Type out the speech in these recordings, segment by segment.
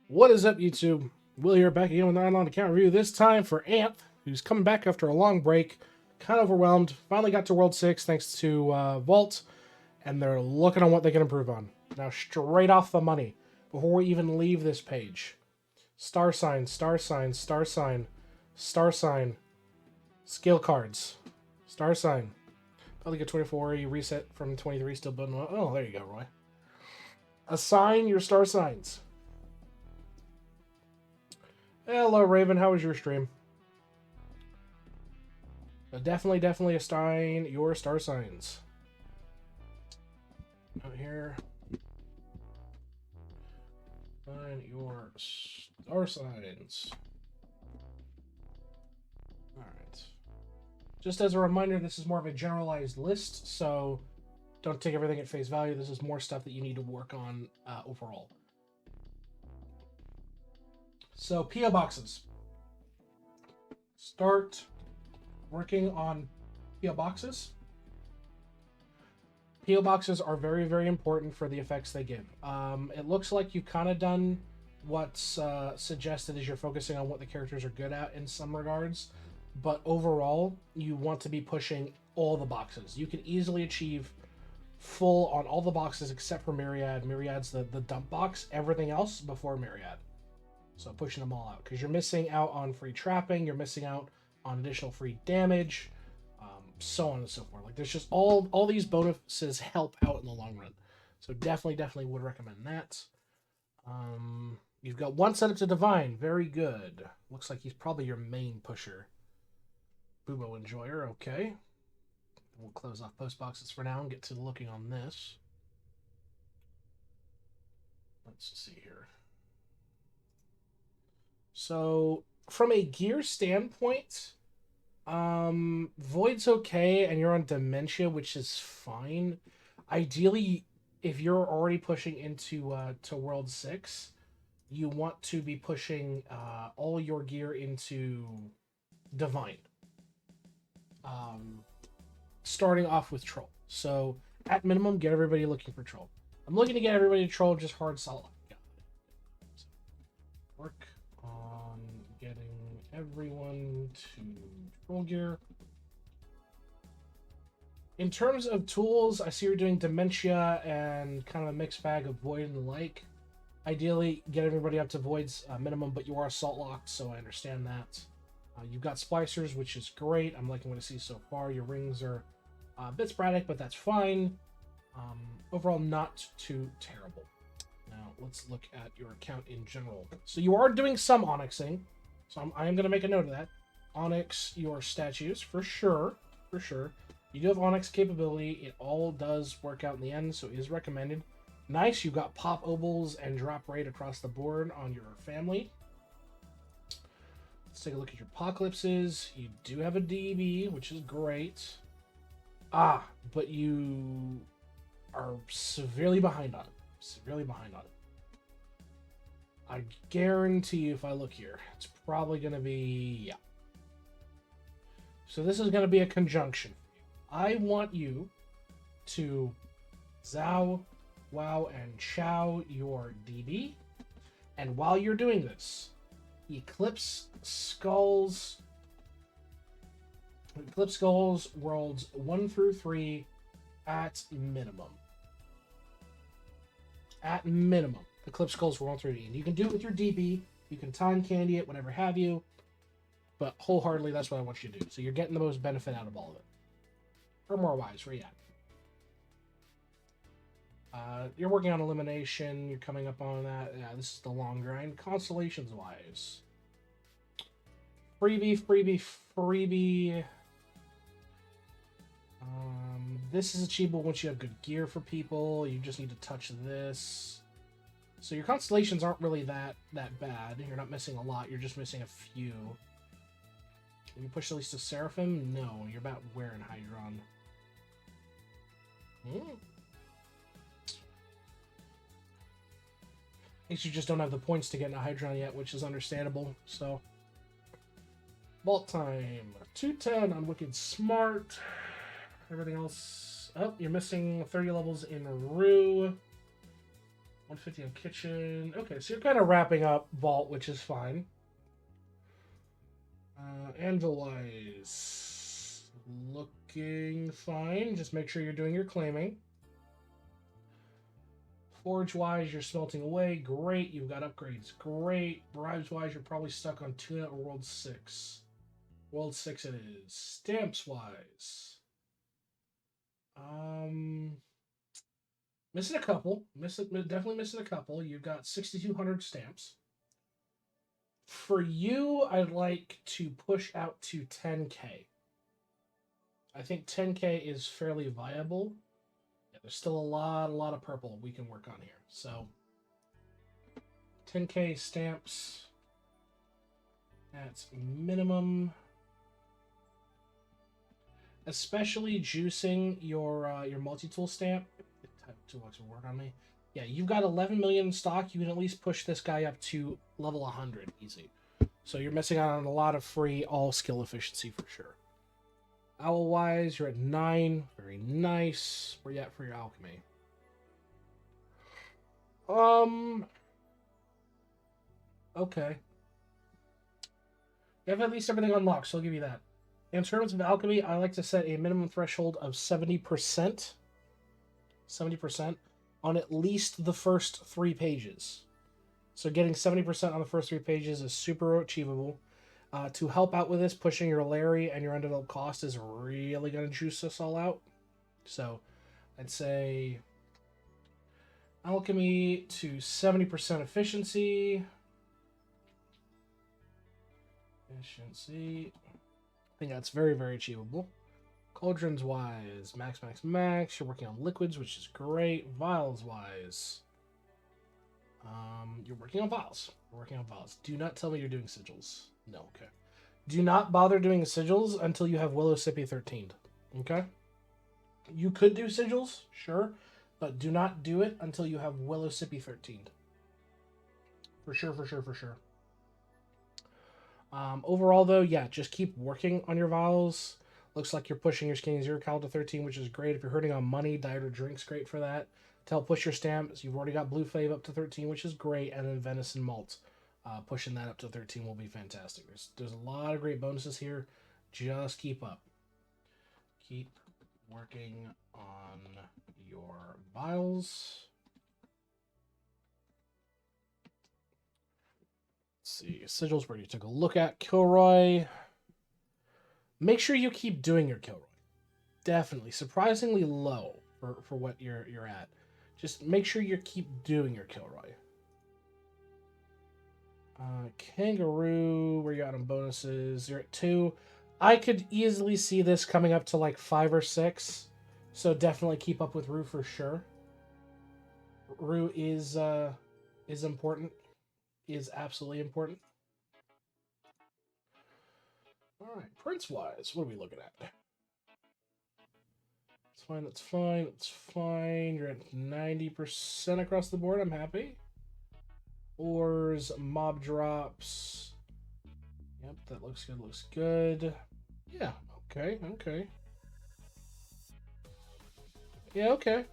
What is up, YouTube? Will here back again with an online account review. This time for Anth, who's coming back after a long break, kind of overwhelmed. Finally got to World 6 thanks to Vault, and they're looking on what they can improve on. Now, straight off the money, before we even leave this page, star sign, star sign, star sign, star sign, skill cards, star sign. Probably get 24, you reset from 23, still building up. Oh, there you go, Roy. Assign your star signs. Hello, Raven. How was your stream? Definitely assign your star signs. Out here. Assign your star signs. Alright. Just as a reminder, this is more of a generalized list, so don't take everything at face value. This is more stuff that you need to work on overall. So, P.O. boxes. Start working on P.O. boxes. P.O. boxes are very important for the effects they give. It looks like you've kind of done what's suggested as you're focusing on what the characters are good at in some regards, but overall, you want to be pushing all the boxes. You can easily achieve full on all the boxes except for Myriad. Myriad's the dump box. Everything else before Myriad. So pushing them all out, because you're missing out on free trapping, you're missing out on additional free damage, so on and so forth. Like, there's just all these bonuses help out in the long run. So definitely would recommend that. You've got one set up to Divine. Very good. Looks like he's probably your main pusher. Boobo Enjoyer. Okay. We'll close off post boxes for now and get to looking on this. Let's see here. So, from a gear standpoint, Void's okay, and you're on Dementia, which is fine. Ideally, if you're already pushing into to World 6, you want to be pushing all your gear into Divine. Starting off with Troll. So, at minimum, get everybody looking for Troll. I'm looking to get everybody to Troll, just hard solid. So, work on getting everyone to Troll gear. In terms of tools, I see you're doing Dementia and kind of a mixed bag of Void and the like. Ideally, get everybody up to Void's minimum, but you are Salt Locked, so I understand that. You've got Splicers, which is great. I'm liking what I see so far. Your rings are a bit sporadic, but that's fine. Overall, not too terrible. Now, let's look at your account in general. So you are doing some Onyxing. So I am going to make a note of that. Onyx your statues, for sure. For sure. You do have Onyx capability. It all does work out in the end, so it is recommended. Nice, you've got pop obols and drop rate across the board on your family. Let's take a look at your apocalypses. You do have a DB, which is great. But you are severely behind on it. Severely behind on it. I guarantee you, if I look here, it's probably going to be, yeah. So this is going to be a conjunction. I want you to Zow Wow and Chow your DB. And while you're doing this, Eclipse Skulls worlds 1 through 3 at minimum. At minimum. Eclipse Skulls World 3D. And you can do it with your DB. You can time candy it, whatever have you. But wholeheartedly, that's what I want you to do. So you're getting the most benefit out of all of it. Or more wise, where you at? You're working on elimination. You're coming up on that. Yeah, this is the long grind. Constellations wise. Freebie. This is achievable once you have good gear for people. You just need to touch this. So your constellations aren't really that bad. You're not missing a lot. You're just missing a few. Can you push at least to Seraphim? No, you're about wearing Hydron. I guess you just don't have the points to get into Hydron yet, which is understandable. So, Vault time. 210 on Wicked Smart. Everything else. Oh, you're missing 30 levels in Rue. 150 on kitchen. Okay, so you're kind of wrapping up vault, which is fine. Anvil-wise, looking fine. Just make sure you're doing your claiming. Forge-wise, you're smelting away. Great. You've got upgrades. Great. Bribes-wise, you're probably stuck on Tuna or World 6. World 6 it is. Stamps-wise. Missing a couple. Definitely missing a couple. You've got 6,200 stamps. For you, I'd like to push out to 10K. I think 10K is fairly viable. Yeah, there's still a lot of purple we can work on here. So 10K stamps. That's minimum. Especially juicing your multi-tool stamp. Type toolbox will work on me. Yeah, you've got 11 million in stock. You can at least push this guy up to level 100 easy. So you're missing out on a lot of free all skill efficiency for sure. Owl-wise, you're at 9. Very nice. Where you at for your alchemy? Okay. You have at least everything unlocked, so I'll give you that. In terms of alchemy, I like to set a minimum threshold of 70%. 70% on at least the first 3 pages. So getting 70% on the first 3 pages is super achievable. To help out with this, pushing your Larry and your undeveloped cost is really going to juice us all out. So I'd say alchemy to 70% efficiency. Efficiency. I think that's very, very achievable. Cauldrons wise, max. You're working on liquids, which is great. Vials wise, you're working on vials. Do not tell me you're doing sigils. No, okay. Do not bother doing sigils until you have Willow Sippy 13'd. Okay? You could do sigils, sure, but do not do it until you have Willow Sippy 13'd. For sure. Overall, though, yeah, just keep working on your vials. Looks like you're pushing your Skinny Zero Cal to 13, which is great. If you're hurting on money, Diet or Drink's great for that. To help push your stamps, you've already got Blue Fave up to 13, which is great, and then Venison Malt. Pushing that up to 13 will be fantastic. There's a lot of great bonuses here. Just keep up. Keep working on your vials. Let's see. Sigils where you took a look at. Kilroy. Make sure you keep doing your Kilroy. Definitely. Surprisingly low for what you're at. Just make sure you keep doing your Kilroy. Kangaroo, where you at on bonuses? You're at 2. I could easily see this coming up to like 5 or 6. So definitely keep up with Rue for sure. Rue is important. Is absolutely important. Alright, Prince-wise, what are we looking at? That's fine. You're at 90% across the board. I'm happy. Ores, mob drops. Yep, that looks good. Yeah, okay. Yeah, okay.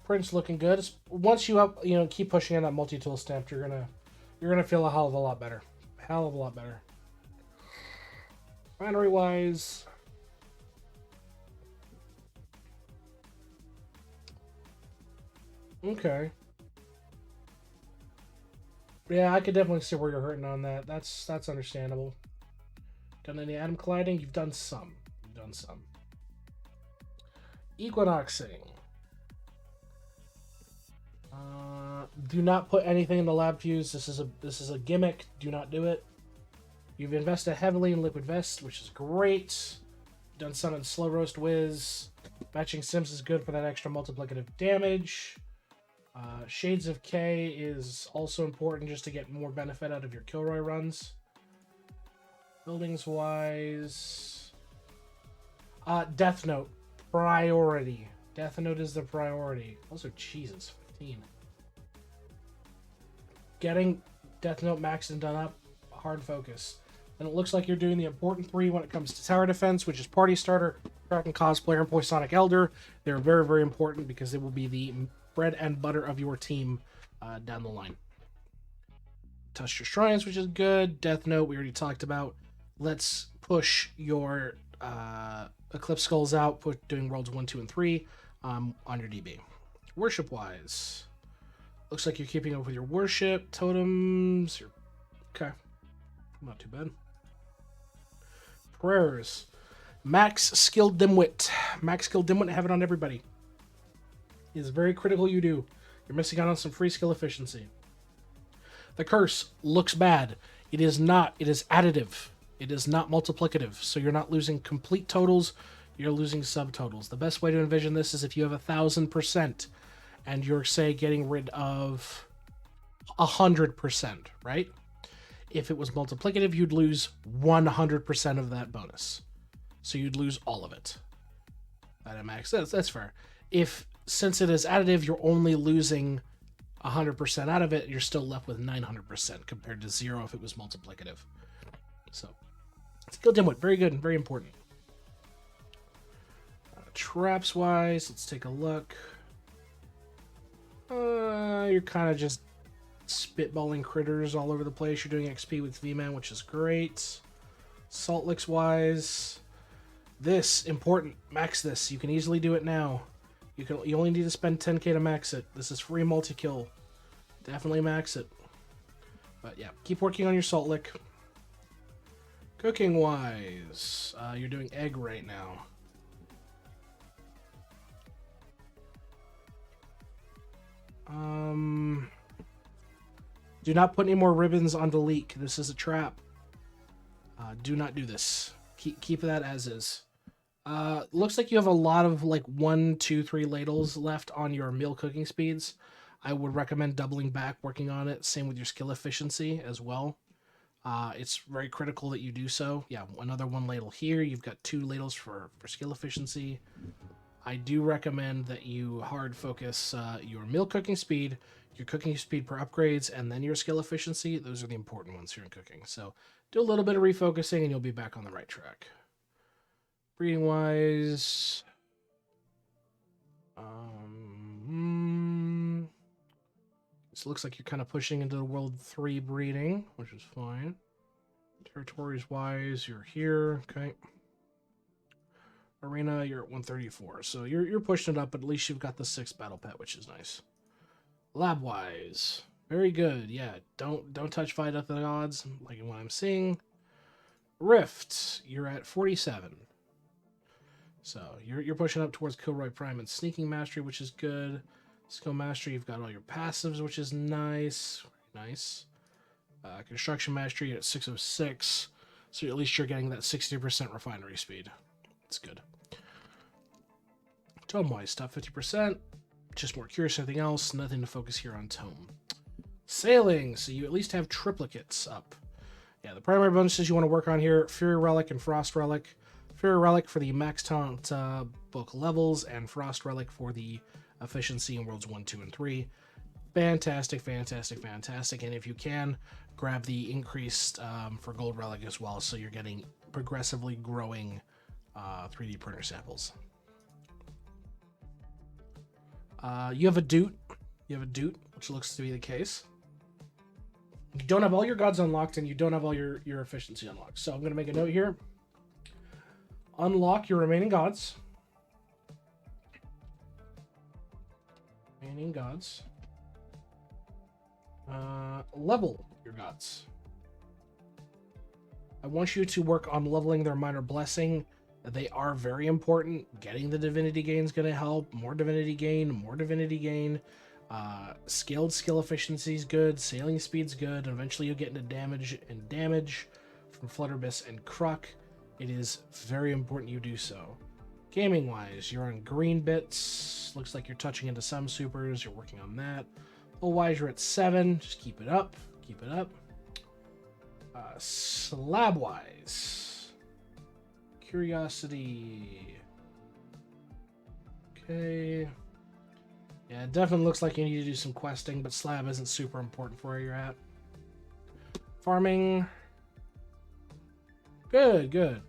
Prince looking good. Once you keep pushing in that multi-tool stamp, you're gonna feel a hell of a lot better. Refinery wise. Okay. Yeah, I could definitely see where you're hurting on that. That's understandable. Done any atom colliding? You've done some. Equinoxing. Do not put anything in the lab fuse. This is a gimmick. Do not do it. You've invested heavily in Liquid Vest, which is great. Done some in Slow Roast Whiz. Matching Sims is good for that extra multiplicative damage. Shades of K is also important just to get more benefit out of your Kilroy runs. Buildings wise, Death Note priority. Death Note is the priority. Also, Jesus, 15. Getting Death Note maxed and done up, hard focus. And it looks like you're doing the important 3 when it comes to tower defense, which is Party Starter, Kraken Cosplayer, and Poisonic Elder. They're very, very important because they will be the bread and butter of your team down the line. Touched your shrines, which is good. Death Note, we already talked about. Let's push your Eclipse Skulls out, doing worlds 1, 2, and 3 on your DB. Worship-wise, looks like you're keeping up with your worship. Totems, okay. Not too bad. Prayers. Max Skill Dimwit. Max Skill Dimwit, have it on everybody. It is very critical you do. You're missing out on some free skill efficiency. The curse looks bad. It is not. It is additive. It is not multiplicative. So you're not losing complete totals. You're losing subtotals. The best way to envision this is if you have 1,000% and you're, say, getting rid of 100%, right? If it was multiplicative, you'd lose 100% of that bonus. So you'd lose all of it. That max. That's fair. Since it is additive, you're only losing 100% out of it, you're still left with 900% compared to 0 if it was multiplicative. So, Skill Dimwit, very good and very important. Traps-wise, let's take a look. You're kind of just spitballing critters all over the place. You're doing XP with V-Man, which is great. Salt licks-wise, this, important, max this. You can easily do it now. You only need to spend 10k to max it. This is free multi-kill. Definitely max it. But yeah, keep working on your salt lick. Cooking wise, you're doing egg right now. Do not put any more ribbons on the leek. This is a trap. Do not do this. Keep that as is. Looks like you have a lot of like 1, 2, 3 ladles left on your meal cooking speeds. I would recommend doubling back, working on it. Same with your skill efficiency as well. It's very critical that you do so. Yeah, another 1 ladle here. You've got 2 ladles for skill efficiency. I do recommend that you hard focus your meal cooking speed, your cooking speed per upgrades, and then your skill efficiency. Those are the important ones here in cooking. So do a little bit of refocusing and you'll be back on the right track. Breeding wise, this looks like you're kind of pushing into the World 3 breeding, which is fine. Territories wise, you're here, okay. Arena, you're at 134, so you're pushing it up, but at least you've got the 6th battle pet, which is nice. Lab wise, very good. Yeah, don't touch Fight at the odds, like what I'm seeing. Rift, you're at 47. So you're pushing up towards Kilroy Prime and Sneaking Mastery, which is good. Skill Mastery, you've got all your passives, which is nice. Very nice. Construction Mastery, you're at 606. So at least you're getting that 60% refinery speed. That's good. Tome-wise, top 50%. Just more curious than anything else. Nothing to focus here on Tome. Sailing, so you at least have triplicates up. Yeah, the primary bonuses you want to work on here, Fury Relic and Frost Relic. Fury Relic for the max taunt book levels, and Frost Relic for the efficiency in Worlds 1, 2, and 3. Fantastic, fantastic, fantastic. And if you can, grab the increased for Gold Relic as well, so you're getting progressively growing 3D printer samples. You have a Doot. You have a Doot, which looks to be the case. You don't have all your gods unlocked, and you don't have all your efficiency unlocked. So I'm going to make a note here. Unlock your remaining gods. Remaining gods. Level your gods. I want you to work on leveling their minor blessing. They are very important. Getting the divinity gain is going to help. More divinity gain, more divinity gain. Scaled skill efficiency is good. Sailing speed's good. Eventually you'll get into damage from Flutterbiss and Kruk. It is very important you do so. Gaming wise, you're on green bits. Looks like you're touching into some supers. You're working on that. Full wise, you're at 7. Just keep it up. Keep it up. Slab wise, curiosity. Okay. Yeah, it definitely looks like you need to do some questing, but slab isn't super important for where you're at. Farming. Good, good.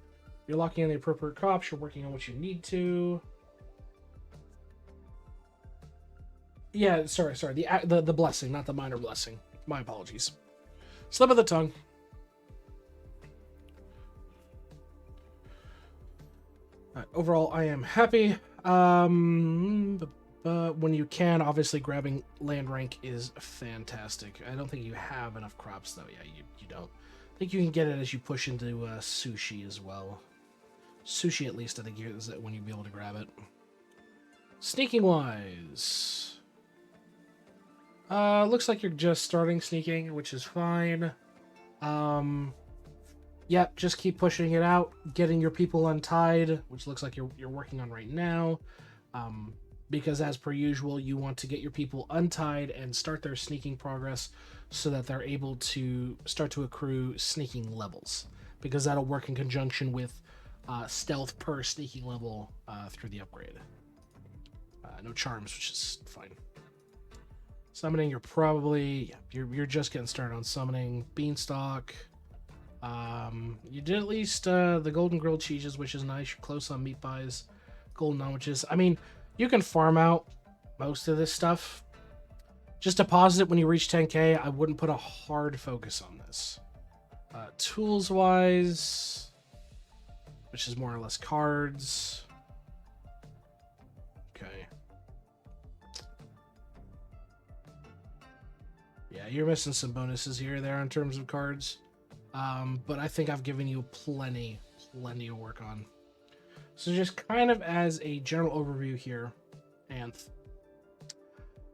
You're locking in the appropriate crops. You're working on what you need to. Yeah, sorry. The blessing, not the minor blessing. My apologies. Slip of the tongue. Overall, I am happy. But when you can, obviously grabbing land rank is fantastic. I don't think you have enough crops though. Yeah, you don't. I think you can get it as you push into sushi as well. Sushi, at least, I think is when you'll be able to grab it. Sneaking wise, looks like you're just starting sneaking, which is fine. Yep, just keep pushing it out, getting your people untied, which looks like you're working on right now. Because as per usual, you want to get your people untied and start their sneaking progress so that they're able to start to accrue sneaking levels, because that'll work in conjunction with stealth per sneaking level through the upgrade. No charms, which is fine. Summoning, you're probably you're just getting started on summoning. Beanstalk. You did at least the golden grilled cheeses, which is nice. You're close on meat pies, golden sandwiches. I mean, you can farm out most of this stuff. Just deposit it when you reach 10k. I wouldn't put a hard focus on this. Tools wise, which is more or less cards. Okay. Yeah, you're missing some bonuses here or there in terms of cards. But I think I've given you plenty to work on. So just kind of as a general overview here, Anth,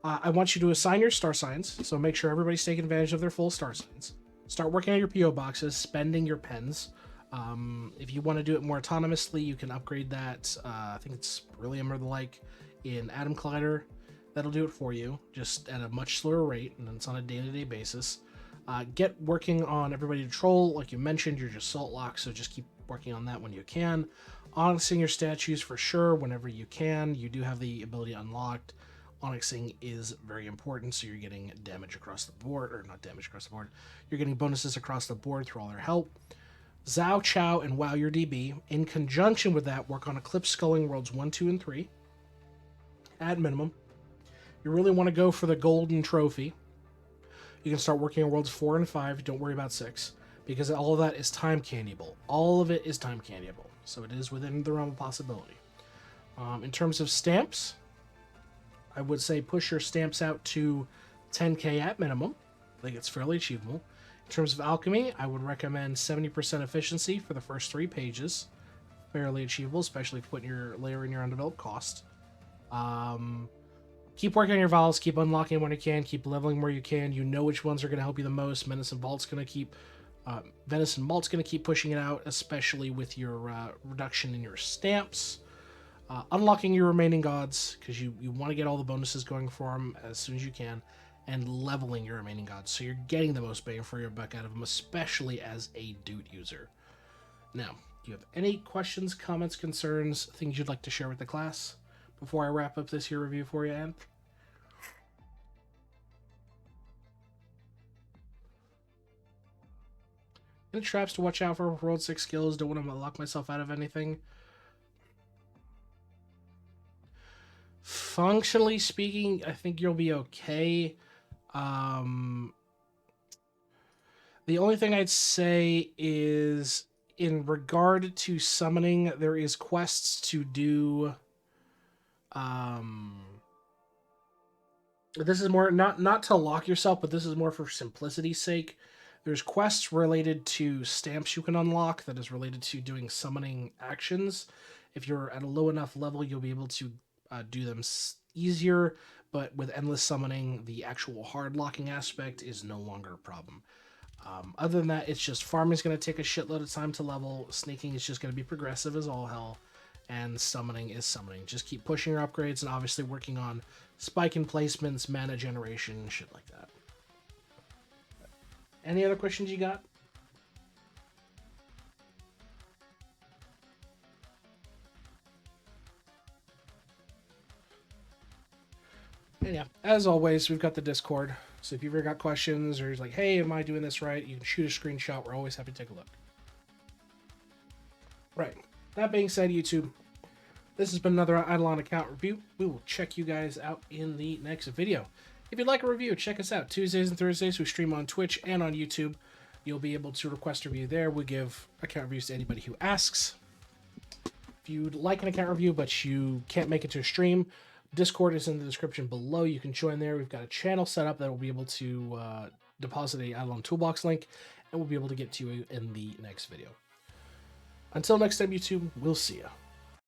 I want you to assign your star signs. So make sure everybody's taking advantage of their full star signs. Start working on your PO boxes, spending your pens. If you want to do it more autonomously, you can upgrade that. I think it's Beryllium or the like in Atom Collider. That'll do it for you, just at a much slower rate, and it's on a day-to-day basis. Get working on everybody to troll. Like you mentioned, you're just salt locked, so just keep working on that when you can. Onyxing your statues for sure whenever you can. You do have the ability unlocked. Onyxing is very important, so you're getting damage across the board, or not damage across the board. You're getting bonuses across the board through all their help. Zow, Chow, and Wow your DB. In conjunction with that, work on Eclipse Sculling Worlds 1, 2, and 3. At minimum. You really want to go for the golden trophy. You can start working on Worlds 4 and 5. Don't worry about 6. Because all of that is time candyable. All of it is time candyable. So it is within the realm of possibility. In terms of stamps, I would say push your stamps out to 10k at minimum. I think it's fairly achievable. In terms of alchemy, I would recommend 70% efficiency for the first 3 pages. Fairly achievable, especially if putting your layer in your undeveloped cost. Keep working on your vials, keep unlocking when you can, keep leveling where you can. You know which ones are going to help you the most. Venison Malt's going to keep pushing it out, especially with your reduction in your stamps. Unlocking your remaining gods, because you want to get all the bonuses going for them as soon as you can, and leveling your remaining gods, so you're getting the most bang for your buck out of them, especially as a Doot user. Now, do you have any questions, comments, concerns, things you'd like to share with the class before I wrap up this here review for you, Ann? Any traps to watch out for World 6 skills? Don't want to lock myself out of anything. Functionally speaking, I think you'll be okay. The only thing I'd say is in regard to summoning, there is quests to do. This is more not to lock yourself, but this is more for simplicity's sake. There's quests related to stamps you can unlock that is related to doing summoning actions. If you're at a low enough level, you'll be able to do them easier, but with endless summoning, the actual hard locking aspect is no longer a problem. Other than that, it's just farming is going to take a shitload of time to level, sneaking is just going to be progressive as all hell, and summoning is summoning. Just keep pushing your upgrades and obviously working on spike in placements, mana generation, shit like that. Any other questions you got? And yeah, as always, we've got the Discord. So if you've ever got questions or you're like, hey, am I doing this right? You can shoot a screenshot. We're always happy to take a look. Right. That being said, YouTube, This has been another Eidolon account review. We will check you guys out in the next video. If you'd like a review, check us out. Tuesdays and Thursdays, we stream on Twitch and on YouTube. You'll be able to request a review there. We give account reviews to anybody who asks. If you'd like an account review, but you can't make it to a stream, Discord is in the description below. You can join there. We've got a channel set up that will be able to deposit a Eidolon Toolbox link, and we'll be able to get to you in the next video. Until next time, YouTube, we'll see ya.